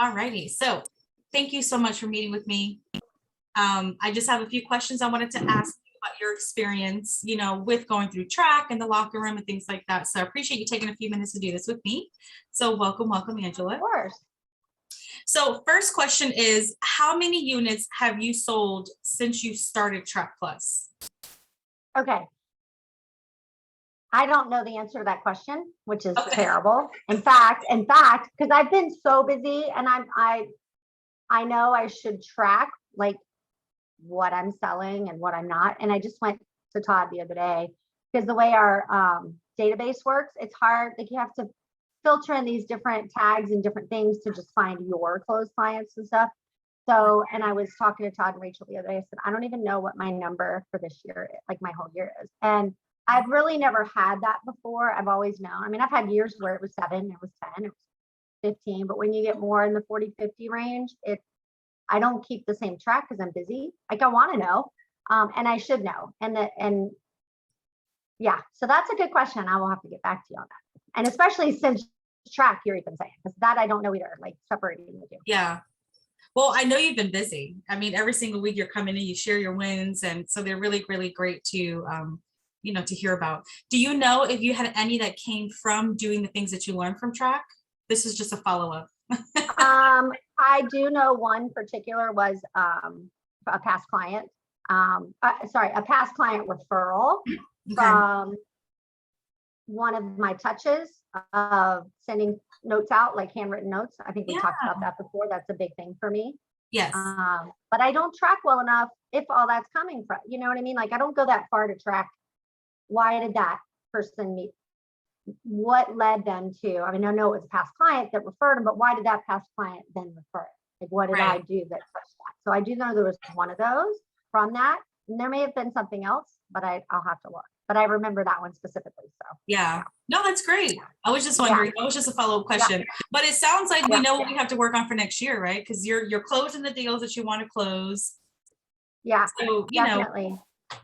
All righty. So thank you so much for meeting with me. I just have a few questions I wanted to ask you about your experience, with going through track and the locker room and things like that. So I appreciate you taking a few minutes to do this with me. So welcome, Angela. Of course. So first question is, how many units have you sold since you started Track Plus? Okay. I don't know the answer to that question, which is terrible. In fact, because I've been so busy, and I know I should track like what I'm selling and what I'm not. And I just went to Todd the other day, because the way our database works, it's hard. Like, you have to filter in these different tags and different things to just find your closed clients and stuff. So, and I was talking to Todd and Rachel the other day. I said, I don't even know what my number for this year, like my whole year is. And I've really never had that before. I've always known. I mean, I've had years where it was 7, it was 10, it was 15, but when you get more in the 40, 50 range, I don't keep the same track because I'm busy. Like, I want to know, and I should know. And yeah, so that's a good question. I will have to get back to you on that. And especially since track, you're even saying, because that I don't know either, like separating the two. Yeah. Well, I know you've been busy. I mean, every single week you're coming in, you share your wins. And so they're really, really great to, to hear about. Do you know if you had any that came from doing the things that you learned from track? This is just a follow-up. I do know one particular was a past client. A past client referral from one of my touches of sending notes out, like handwritten notes. I think we talked about that before. That's a big thing for me. Yes. But I don't track well enough if all that's coming from, you know what I mean? Like, I don't go that far to track. Why did that person meet? What led them to? I mean, I know it was a past client that referred them, but why did that past client then refer it? Like, what did I do that touched that? So I do know there was one of those from that. And there may have been something else, but I'll have to look. But I remember that one specifically. So yeah. No, that's great. I was just wondering. That was just a follow-up question. But it sounds like we know what we have to work on for next year, right? Because you're closing the deals that you want to close. Yeah. So definitely.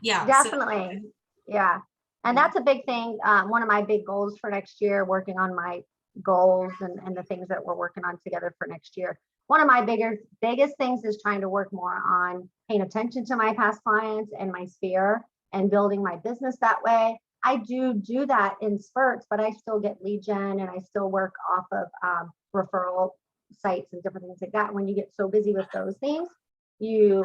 Yeah. Definitely. So, yeah. And that's a big thing. One of my big goals for next year, working on my goals and the things that we're working on together for next year. One of my biggest things is trying to work more on paying attention to my past clients and my sphere and building my business that way. I do that in spurts, but I still get lead gen and I still work off of referral sites and different things like that. When you get so busy with those things, you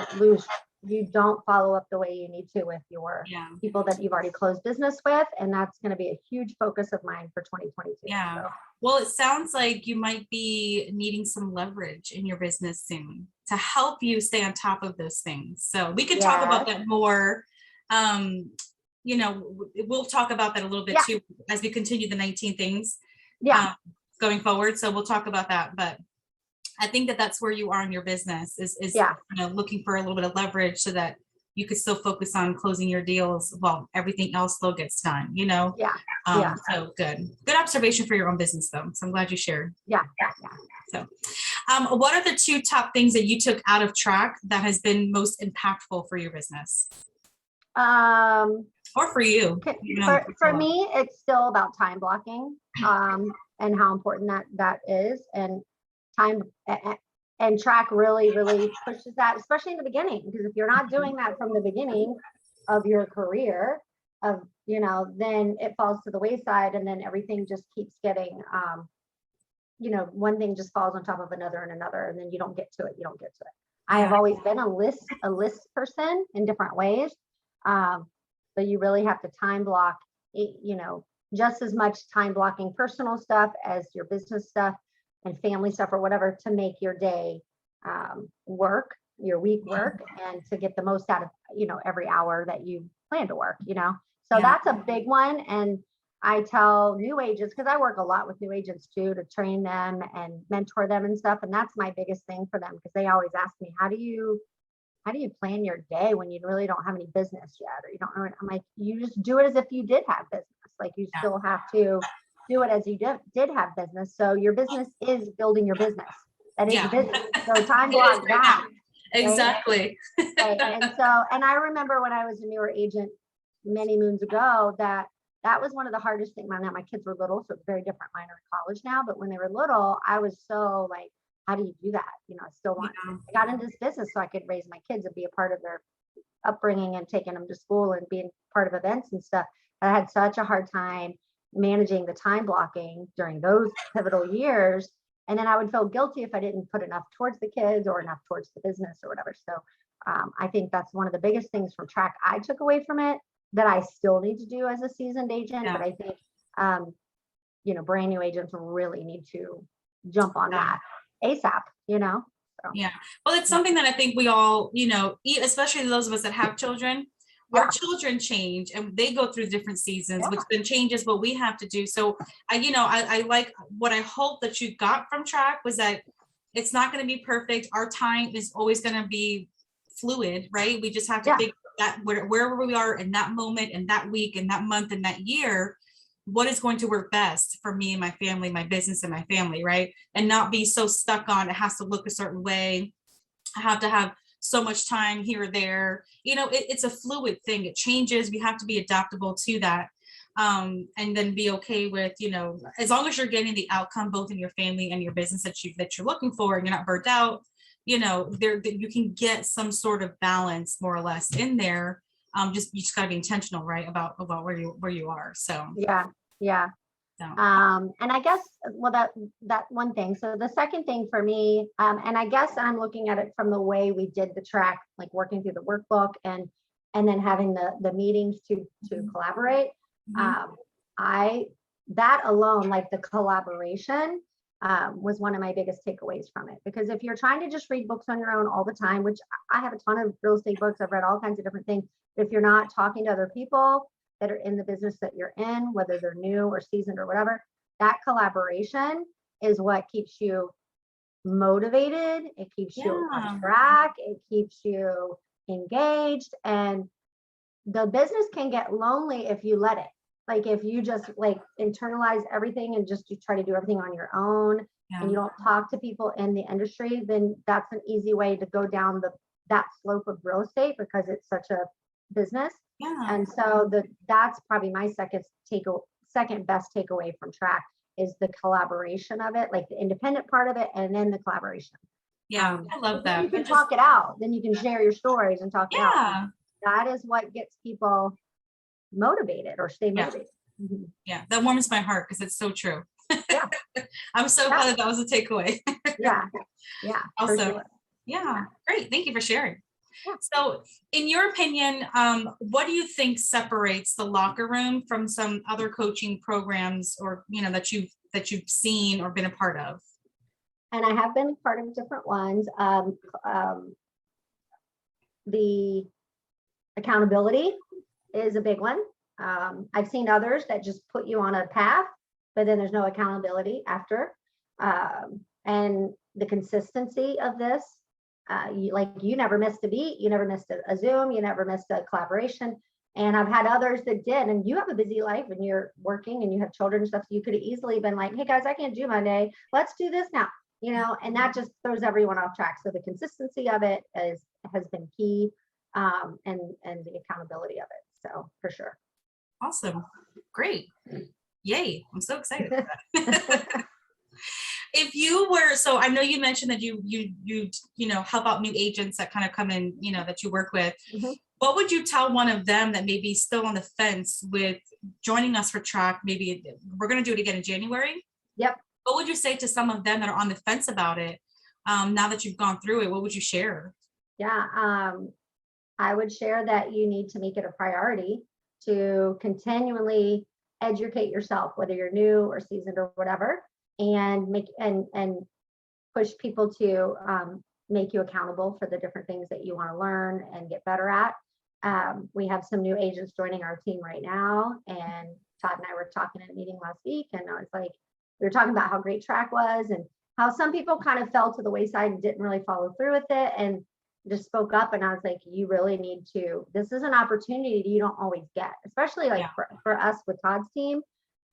don't follow up the way you need to with your people that you've already closed business with. And that's going to be a huge focus of mine for 2022. Yeah. So. Well, it sounds like you might be needing some leverage in your business soon to help you stay on top of those things. So we could talk about that more. We'll talk about that a little bit too, as we continue the 19 things going forward. So we'll talk about that. But I think that that's where you are in your business is looking for a little bit of leverage so that you could still focus on closing your deals while everything else still gets done, So good observation for your own business though. So I'm glad you shared. Yeah. So what are the 2 top things that you took out of track that has been most impactful for your business? Or for you? For me, it's still about time blocking and how important that is, and time and track really pushes that, especially in the beginning, because if you're not doing that from the beginning of your career then it falls to the wayside, and then everything just keeps getting one thing just falls on top of another, and then you don't get to it. I have always been a list person in different ways, but you really have to time block just as much time blocking personal stuff as your business stuff and family stuff or whatever, to make your day work, your week work, and to get the most out of every hour that you plan to work. So that's a big one. And I tell new agents, because I work a lot with new agents too, to train them and mentor them and stuff, and that's my biggest thing for them, because they always ask me, how do you plan your day when you really don't have any business yet, or you don't know it? I'm like, you just do it as if you did have business. Like, you still have to do it as you did have business. So your business is building your business. That is your business. So time block that. Exactly. Right? And I remember when I was a newer agent many moons ago, that was one of the hardest things. Now my kids were little, so it's very different. Mine are in college now, but when they were little, I was so like, how do you do that? You know, I still want, I got into this business so I could raise my kids and be a part of their upbringing and taking them to school and being part of events and stuff. But I had such a hard time managing the time blocking during those pivotal years. And then I would feel guilty if I didn't put enough towards the kids or enough towards the business or whatever. So I think that's one of the biggest things from track I took away from it that I still need to do as a seasoned agent. But I think, you know, brand new agents really need to jump on that ASAP, you know? So. Yeah. Well, it's something that I think we all, you know, especially those of us that have children, our children change and they go through different seasons, which then changes what we have to do. So I like what I hope that you got from track was that it's not going to be perfect. Our time is always going to be fluid, right? We just have to figure that wherever we are in that moment and that week and that month and that year, what is going to work best for me and my family, my business and my family, right? And not be so stuck on it has to look a certain way. I have to have so much time here or there. You know, it's a fluid thing. It changes. We have to be adaptable to that. And then be okay with, you know, as long as you're getting the outcome both in your family and your business that you're looking for, and you're not burnt out, you know, you can get some sort of balance more or less in there. You just got to be intentional, right, about where you are. So yeah. So. And I guess, well, that one thing. So the second thing for me, and I guess I'm looking at it from the way we did the track, like working through the workbook and then having the meetings to collaborate. That alone, like the collaboration, was one of my biggest takeaways from it. Because if you're trying to just read books on your own all the time, which I have a ton of real estate books, I've read all kinds of different things. But if you're not talking to other people that are in the business that you're in, whether they're new or seasoned or whatever, that collaboration is what keeps you motivated. It keeps you on track. It keeps you engaged. And the business can get lonely if you let it. Like if you just like internalize everything and just you try to do everything on your own and you don't talk to people in the industry, then that's an easy way to go down that slope of real estate because it's such a business. And so that's probably my second best takeaway from track is the collaboration of it, like the independent part of it, and then the collaboration. I love that. You can talk it out. Then you can share your stories and talk it out. That is what gets people motivated or stay motivated. Yeah, that warms my heart because it's so true. I'm so glad that was a takeaway. Also, great. Thank you for sharing. So in your opinion, what do you think separates the locker room from some other coaching programs or, you know, that you've seen or been a part of? And I have been part of different ones. The accountability is a big one. I've seen others that just put you on a path, but then there's no accountability after. And the consistency of this, you never missed a beat, you never missed a Zoom, you never missed a collaboration. And I've had others that did, and you have a busy life and you're working and you have children and stuff. So you could have easily been like, hey guys, I can't do Monday. Let's do this now, you know, and that just throws everyone off track. So the consistency of it has been key, and the accountability of it. So for sure. Awesome. Great. Yay. I'm so excited for that. If you were, so I know you mentioned that you know, help out new agents that kind of come in, you know, that you work with. What would you tell one of them that may be still on the fence with joining us for track? Maybe we're going to do it again in January. What would you say to some of them that are on the fence about it? Now that you've gone through it, what would you share? I would share that you need to make it a priority to continually educate yourself, whether you're new or seasoned or whatever, and make and push people to make you accountable for the different things that you want to learn and get better at. We have some new agents joining our team right now, and Todd and I were talking in a meeting last week, and I was like, we were talking about how great track was and how some people kind of fell to the wayside and didn't really follow through with it, and just spoke up. And I was like, you really need to, this is an opportunity you don't always get, especially like for us with Todd's team.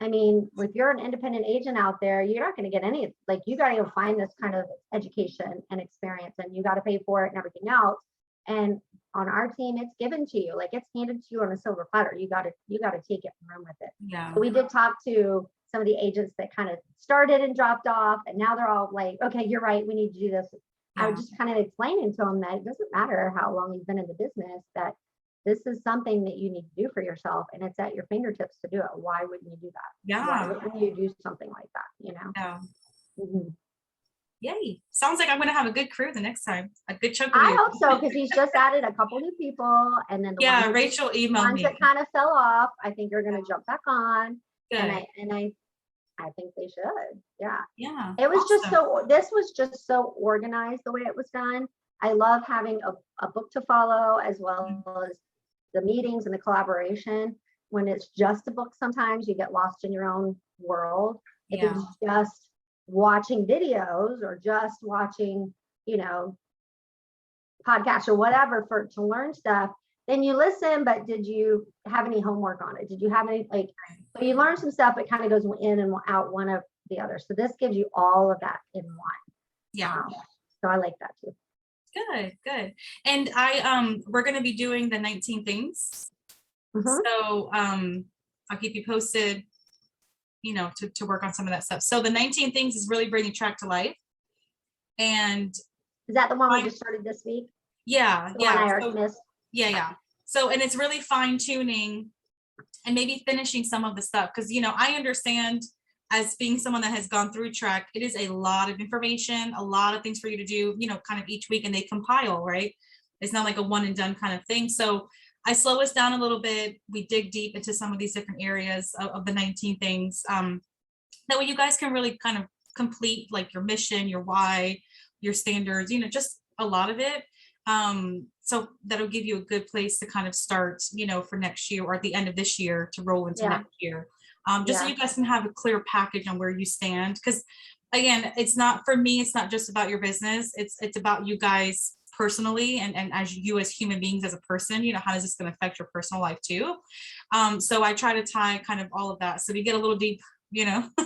I mean, if you're an independent agent out there, you're not going to get any, like, you got to go find this kind of education and experience, and you got to pay for it and everything else. And on our team, it's given to you, like it's handed to you on a silver platter. You got to take it and run with it. So we did talk to some of the agents that kind of started and dropped off, and now they're all like, okay, you're right, we need to do this. I was just kind of explaining to them that it doesn't matter how long you've been in the business, that this is something that you need to do for yourself, and it's at your fingertips to do it. Why wouldn't you do that? Why wouldn't you do something like that? You know? Yeah. Mhm. Yay. Sounds like I'm going to have a good crew the next time. A good chunk of I you. hope so, because he's just added a couple new people, and then the ones, Rachel emailed ones me. that kind of fell off, I think are going to jump back on. Good. And I think they should. Yeah. Yeah. It was awesome. just so, this was just so organized the way it was done. I love having a book to follow, as well as the meetings and the collaboration. When it's just a book, sometimes you get lost in your own world. If it's just watching videos or just watching, you know, podcasts or whatever to learn stuff, then you listen, but did you have any homework on it? Did you have any, like, so you learn some stuff, it kind of goes in and out one of the other. So this gives you all of that in one. Yeah. So I like that too. Good. And we're going to be doing the 19 things. So I'll keep you posted, you know, to work on some of that stuff. So the 19 things is really bringing track to life. And is that the one we just started this week? Yeah. The one I already missed? Yeah. So, and it's really fine tuning and maybe finishing some of the stuff. Cause you know, I understand, as being someone that has gone through track, it is a lot of information, a lot of things for you to do, you know, kind of each week, and they compile, right? It's not like a one and done kind of thing. So I slow us down a little bit. We dig deep into some of these different areas of the 19 things. That way you guys can really kind of complete like your mission, your why, your standards, you know, just a lot of it. So that'll give you a good place to kind of start, you know, for next year or at the end of this year to roll into next year. Just so you guys can have a clear package on where you stand. Because again, it's not, for me, it's not just about your business. It's about you guys personally, and as you as human beings, as a person, you know, how is this going to affect your personal life too? So I try to tie kind of all of that. So we get a little deep, you know. But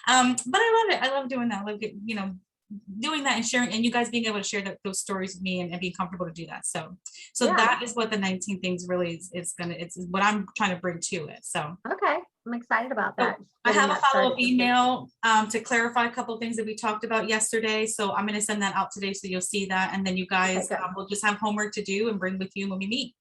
I love it. I love doing that. I love you know, doing that and sharing, and you guys being able to share those stories with me and being comfortable to do that. So that is what the 19 things really is it's what I'm trying to bring to it. So okay, I'm excited about that. So I have a follow-up email to clarify a couple of things that we talked about yesterday. So I'm going to send that out today, so you'll see that, and then you guys will just have homework to do and bring with you when we meet.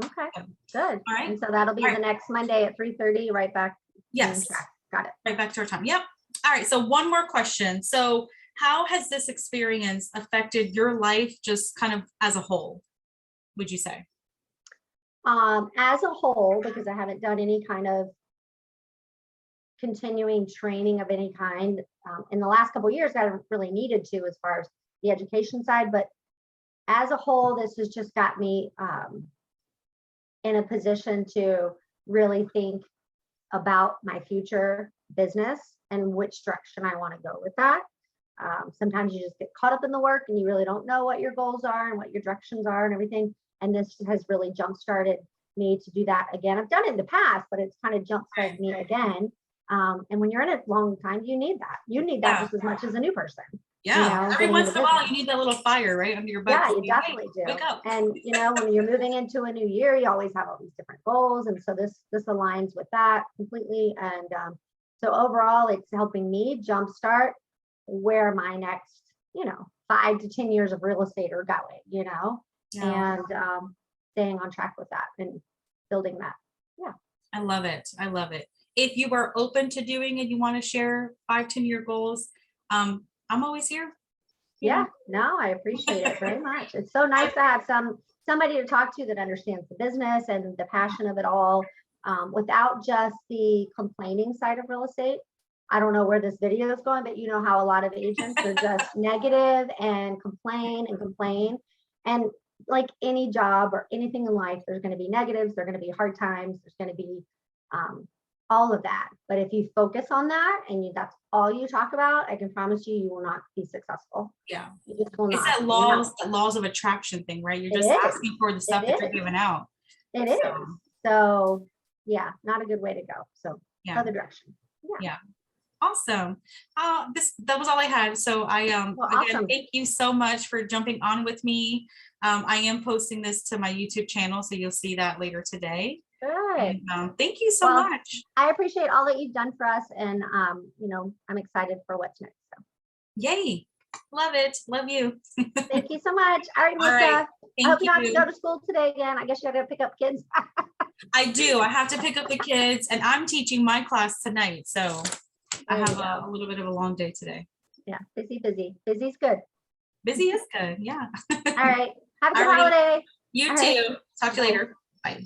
Okay, good. All right. And so that'll be the next Monday at 3:30, right back. Yes. Got it. Right back to our time. Yep. All right. So one more question. So how has this experience affected your life, just kind of as a whole, would you say? As a whole, because I haven't done any kind of continuing training of any kind in the last couple of years, I haven't really needed to, as far as the education side, but as a whole, this has just got me in a position to really think about my future business and which direction I want to go with that. Sometimes you just get caught up in the work and you really don't know what your goals are and what your directions are and everything. And this has really jump-started me to do that again. I've done it in the past, but it's kind of jump-started me again. And when you're in it a long time, you need that. You need that just as much as a new person. Yeah. You know, every once in a while, you need that little fire, right, under your butt. Yeah, you definitely do. Wake up. And you know, when you're moving into a new year, you always have all these different goals, and so this aligns with that completely. And so overall, it's helping me jumpstart where my next, you know, 5 to 10 years of real estate are going. You know, and staying on track with that and building that. Yeah, I love it. I love it. If you are open to doing it, you want to share 5-10 year goals, I'm always here. Yeah, no, I appreciate it very much. It's so nice to have somebody to talk to that understands the business and the passion of it all, without just the complaining side of real estate. I don't know where this video is going, but you know how a lot of agents are just negative and complain and complain. And like any job or anything in life, there's going to be negatives, there's going to be hard times, there's going to be all of that. But if you focus on that and that's all you talk about, I can promise you, you will not be successful. Yeah. You just will not. It's that laws of attraction thing, right? You're just asking for the stuff that you're giving out. It is. So yeah, not a good way to go. So other direction. Yeah. Awesome. That was all I had. So I again, awesome. Thank you so much for jumping on with me. I am posting this to my YouTube channel, so you'll see that later today. Good. And, thank you so much. I appreciate all that you've done for us, and you know, I'm excited for what's next. So. Yay. Love it. Love you. Thank you so much. All right, Melissa. Right. I hope you don't have to go to school today again. I guess you have to pick up kids. I do. I have to pick up the kids, and I'm teaching my class tonight. So I have a little bit of a long day today. Yeah, busy. Busy's good. Busy is good. Yeah. All right. Have a good holiday. You too. Talk to you later. Bye.